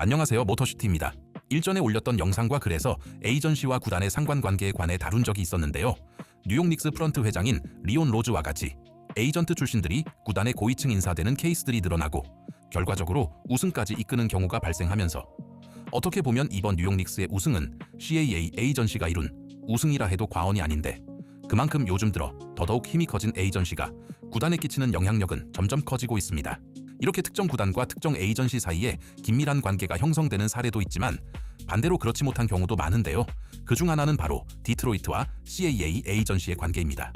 안녕하세요, 모터시티입니다. 일전에 올렸던 영상과 글에서 에이전시와 구단의 상관관계에 관해 다룬 적이 있었는데요. 뉴욕 닉스 프런트 회장인 리온 로즈와 같이 에이전트 출신들이 구단의 고위층 인사되는 케이스들이 늘어나고 결과적으로 우승까지 이끄는 경우가 발생하면서 어떻게 보면 이번 뉴욕 닉스의 우승은 CAA 에이전시가 이룬 우승이라 해도 과언이 아닌데, 그만큼 요즘 들어 더더욱 힘이 커진 에이전시가 구단에 끼치는 영향력은 점점 커지고 있습니다. 이렇게 특정 구단과 특정 에이전시 사이에 긴밀한 관계가 형성되는 사례도 있지만 반대로 그렇지 못한 경우도 많은데요. 그중 하나는 바로 디트로이트와 CAA 에이전시의 관계입니다.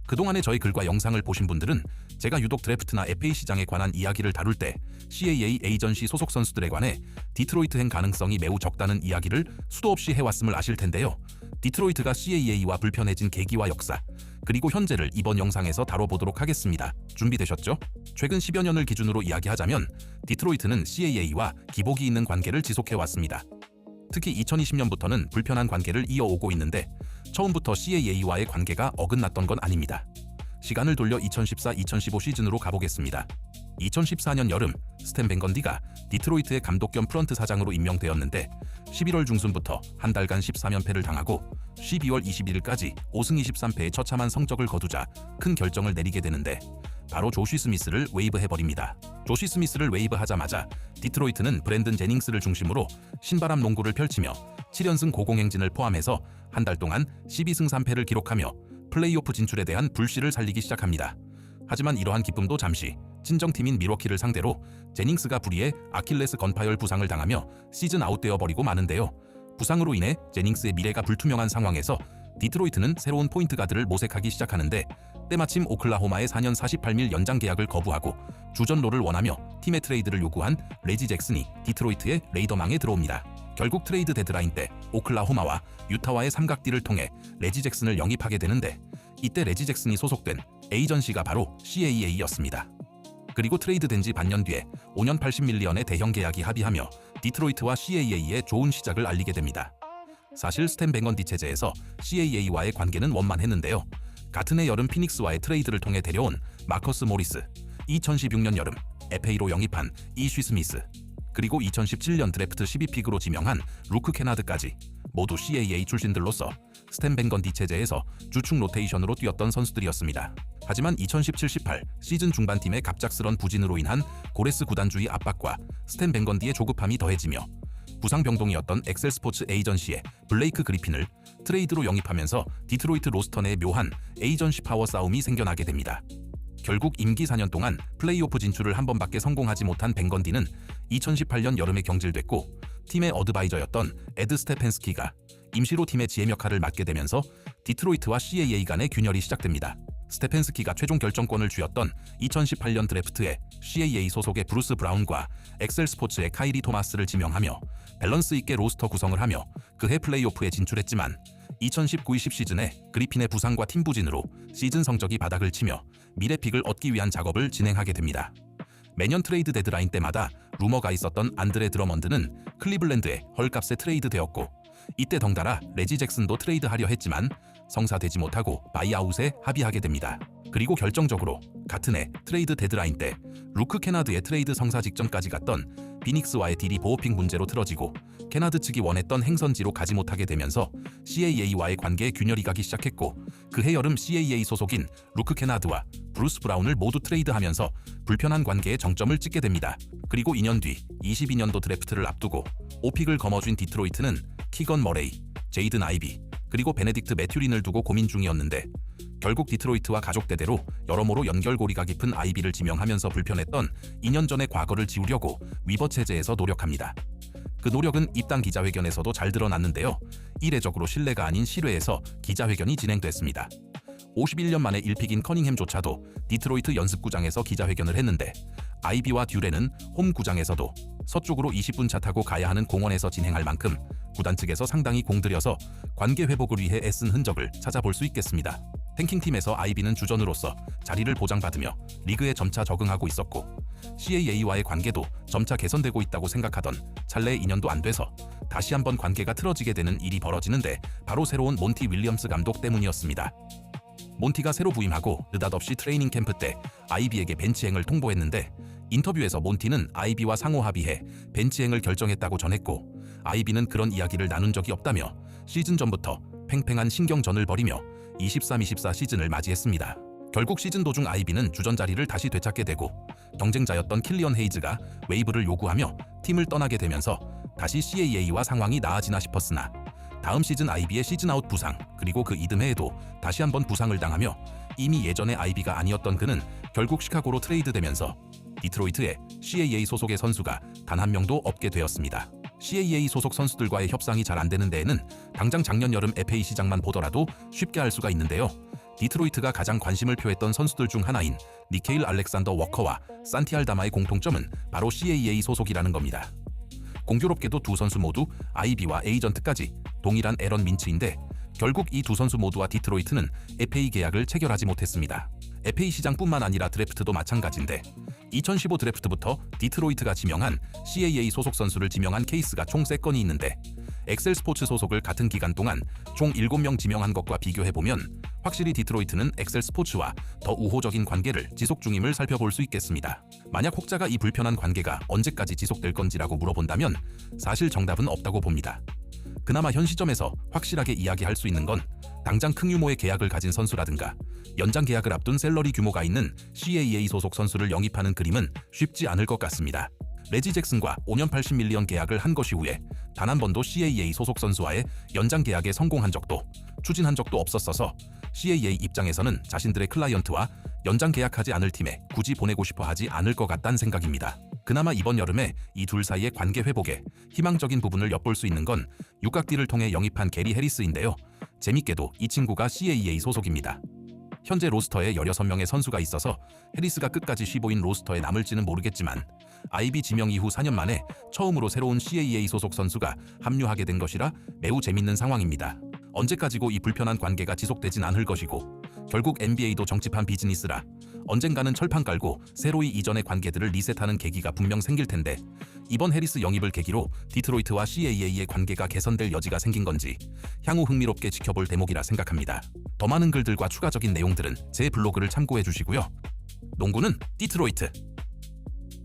그동안의 저희 글과 영상을 보신 분들은 제가 유독 드래프트나 FA 시장에 관한 이야기를 다룰 때 CAA 에이전시 소속 선수들에 관해 디트로이트행 가능성이 매우 적다는 이야기를 수도 없이 해왔음을 아실 텐데요. 디트로이트가 CAA와 불편해진 계기와 역사, 그리고 현재를 이번 영상에서 다뤄보도록 하겠습니다. 준비되셨죠? 최근 10여 년을 기준으로 이야기하자면 디트로이트는 CAA와 기복이 있는 관계를 지속해왔습니다. 특히 2020년부터는 불편한 관계를 이어오고 있는데 처음부터 CAA와의 관계가 어긋났던 건 아닙니다. 시간을 돌려 2014-2015 시즌으로 가보겠습니다. 2014년 여름, 스탠 밴 건디가 디트로이트의 감독 겸 프런트 사장으로 임명되었는데 11월 중순부터 한 달간 14연패를 당하고 12월 21일까지 5승 23패의 처참한 성적을 거두자 큰 결정을 내리게 되는데 바로 조시 스미스를 웨이브해버립니다. 조시 스미스를 웨이브하자마자 디트로이트는 브랜든 제닝스를 중심으로 신바람 농구를 펼치며 7연승 고공행진을 포함해서 한 달 동안 12승 3패를 기록하며 플레이오프 진출에 대한 불씨를 살리기 시작합니다. 하지만 이러한 기쁨도 잠시, 친정팀인 밀워키를 상대로 제닝스가 불의의 아킬레스 건파열 부상을 당하며 시즌 아웃되어 버리고 마는데요. 부상으로 인해 제닝스의 미래가 불투명한 상황에서 디트로이트는 새로운 포인트 가드를 모색하기 시작하는데 때마침 오클라호마의 4년 48밀 연장 계약을 거부하고 주전로를 원하며 팀의 트레이드를 요구한 레지 잭슨이 디트로이트의 레이더망에 들어옵니다. 결국 트레이드 데드라인 때 오클라호마와 유타와의 삼각디를 통해 레지 잭슨을 영입하게 되는데 이때 레지 잭슨이 소속된 에이전시가 바로 CAA였습니다. 그리고 트레이드된 지 반년 뒤에 5년 80밀리언의 대형 계약이 합의하며 디트로이트와 CAA의 좋은 시작을 알리게 됩니다. 사실 스탠 밴 건디 체제에서 CAA와의 관계는 원만했는데요. 같은 해 여름 피닉스와의 트레이드를 통해 데려온 마커스 모리스, 2016년 여름 FA로 영입한 이쉬 스미스, 그리고 2017년 드래프트 12픽으로 지명한 루크 케나드까지 모두 CAA 출신들로서 스탠 밴 건디 체제에서 주축 로테이션으로 뛰었던 선수들이었습니다. 하지만 2017-18 시즌 중반팀의 갑작스런 부진으로 인한 고레스 구단주의 압박과 스탠 밴 건디의 조급함이 더해지며 부상병동이었던 엑셀스포츠 에이전시의 블레이크 그리핀을 트레이드로 영입하면서 디트로이트 로스터 내 묘한 에이전시 파워 싸움이 생겨나게 됩니다. 결국 임기 4년 동안 플레이오프 진출을 한 번밖에 성공하지 못한 밴 건디는 2018년 여름에 경질됐고 팀의 어드바이저였던 에드 스테펜스키가 임시로 팀의 GM 역할을 맡게 되면서 디트로이트와 CAA 간의 균열이 시작됩니다. 스테펜스키가 최종 결정권을 쥐었던 2018년 드래프트에 CAA 소속의 브루스 브라운과 엑셀 스포츠의 카이리 토마스를 지명하며 밸런스 있게 로스터 구성을 하며 그해 플레이오프에 진출했지만 2019-20 시즌에 그리핀의 부상과 팀 부진으로 시즌 성적이 바닥을 치며 미래 픽을 얻기 위한 작업을 진행하게 됩니다. 매년 트레이드 데드라인 때마다 루머가 있었던 안드레 드러먼드는 클리블랜드에 헐값에 트레이드 되었고 이때 덩달아 레지 잭슨도 트레이드하려 했지만 성사되지 못하고 바이아웃에 합의하게 됩니다. 그리고 결정적으로 같은 해 트레이드 데드라인 때 루크 케나드의 트레이드 성사 직전까지 갔던 피닉스와의 딜이 보호픽 문제로 틀어지고 케나드 측이 원했던 행선지로 가지 못하게 되면서 CAA와의 관계에 균열이 가기 시작했고 그해 여름 CAA 소속인 루크 케나드와 브루스 브라운을 모두 트레이드하면서 불편한 관계에 정점을 찍게 됩니다. 그리고 2년 뒤 22년도 드래프트를 앞두고 5픽을 거머쥔 디트로이트는 키건 머레이, 제이든 아이비, 그리고 베네딕트 매튜린을 두고 고민 중이었는데 결국 디트로이트와 가족대대로 여러모로 연결고리가 깊은 아이비를 지명하면서 불편했던 2년 전의 과거를 지우려고 위버 체제에서 노력합니다. 그 노력은 입당 기자회견에서도 잘 드러났는데요. 이례적으로 실내가 아닌 실외에서 기자회견이 진행됐습니다. 51년 만에 1픽인 커닝햄조차도 디트로이트 연습구장에서 기자회견을 했는데 아이비와 듀렌은 홈 구장에서도 서쪽으로 20분 차 타고 가야 하는 공원에서 진행할 만큼 구단 측에서 상당히 공들여서 관계 회복을 위해 애쓴 흔적을 찾아볼 수 있겠습니다. 탱킹팀에서 아이비는 주전으로서 자리를 보장받으며 리그에 점차 적응하고 있었고 CAA와의 관계도 점차 개선되고 있다고 생각하던 찰나의 2년도 안 돼서 다시 한번 관계가 틀어지게 되는 일이 벌어지는데 바로 새로운 몬티 윌리엄스 감독 때문이었습니다. 몬티가 새로 부임하고 느닷없이 트레이닝 캠프 때 아이비에게 벤치행을 통보했는데 인터뷰에서 몬티는 아이비와 상호 합의해 벤치행을 결정했다고 전했고, 아이비는 그런 이야기를 나눈 적이 없다며 시즌 전부터 팽팽한 신경전을 벌이며 23-24 시즌을 맞이했습니다. 결국 시즌 도중 아이비는 주전 자리를 다시 되찾게 되고, 경쟁자였던 킬리언 헤이즈가 웨이브를 요구하며 팀을 떠나게 되면서 다시 CAA와 상황이 나아지나 싶었으나, 다음 시즌 아이비의 시즌아웃 부상, 그리고 그 이듬해에도 다시 한번 부상을 당하며 이미 예전의 아이비가 아니었던 그는 결국 시카고로 트레이드되면서 디트로이트에 CAA 소속의 선수가 단 한 명도 없게 되었습니다. CAA 소속 선수들과의 협상이 잘 안 되는 데에는 당장 작년 여름 FA 시장만 보더라도 쉽게 알 수가 있는데요. 디트로이트가 가장 관심을 표했던 선수들 중 하나인 니케일 알렉산더 워커와 산티 알다마의 공통점은 바로 CAA 소속이라는 겁니다. 공교롭게도 두 선수 모두 아이비와 에이전트까지 동일한 에런 민츠인데, 결국 이 두 선수 모두와 디트로이트는 FA 계약을 체결하지 못했습니다. FA 시장뿐만 아니라 드래프트도 마찬가지인데, 2015 드래프트부터 디트로이트가 지명한 CAA 소속 선수를 지명한 케이스가 총 3건이 있는데, 엑셀 스포츠 소속을 같은 기간 동안 총 7명 지명한 것과 비교해보면 확실히 디트로이트는 엑셀 스포츠와 더 우호적인 관계를 지속 중임을 살펴볼 수 있겠습니다. 만약 혹자가 이 불편한 관계가 언제까지 지속될 건지라고 물어본다면 사실 정답은 없다고 봅니다. 그나마 현 시점에서 확실하게 이야기할 수 있는 건 당장 큰 규모의 계약을 가진 선수라든가 연장 계약을 앞둔 샐러리 규모가 있는 CAA 소속 선수를 영입하는 그림은 쉽지 않을 것 같습니다. 레지 잭슨과 5년 80밀리언 계약을 한 것이 후에 단 한 번도 CAA 소속 선수와의 연장 계약에 성공한 적도 추진한 적도 없었어서 CAA 입장에서는 자신들의 클라이언트와 연장 계약하지 않을 팀에 굳이 보내고 싶어 하지 않을 것 같다는 생각입니다. 그나마 이번 여름에 이 둘 사이의 관계 회복에 희망적인 부분을 엿볼 수 있는 건 육각딜을 통해 영입한 게리 해리스인데요. 재밌게도 이 친구가 CAA 소속입니다. 현재 로스터에 16명의 선수가 있어서 해리스가 끝까지 쉬보인 로스터에 남을지는 모르겠지만, 아이비 지명 이후 4년 만에 처음으로 새로운 CAA 소속 선수가 합류하게 된 것이라 매우 재밌는 상황입니다. 언제까지고 이 불편한 관계가 지속되진 않을 것이고, 결국 NBA도 정치판 비즈니스라 언젠가는 철판 깔고 새로이 이전의 관계들을 리셋하는 계기가 분명 생길 텐데, 이번 해리스 영입을 계기로 디트로이트와 CAA의 관계가 개선될 여지가 생긴 건지 향후 흥미롭게 지켜볼 대목이라 생각합니다. 더 많은 글들과 추가적인 내용들은 제 블로그를 참고해 주시고요. 농구는 디트로이트.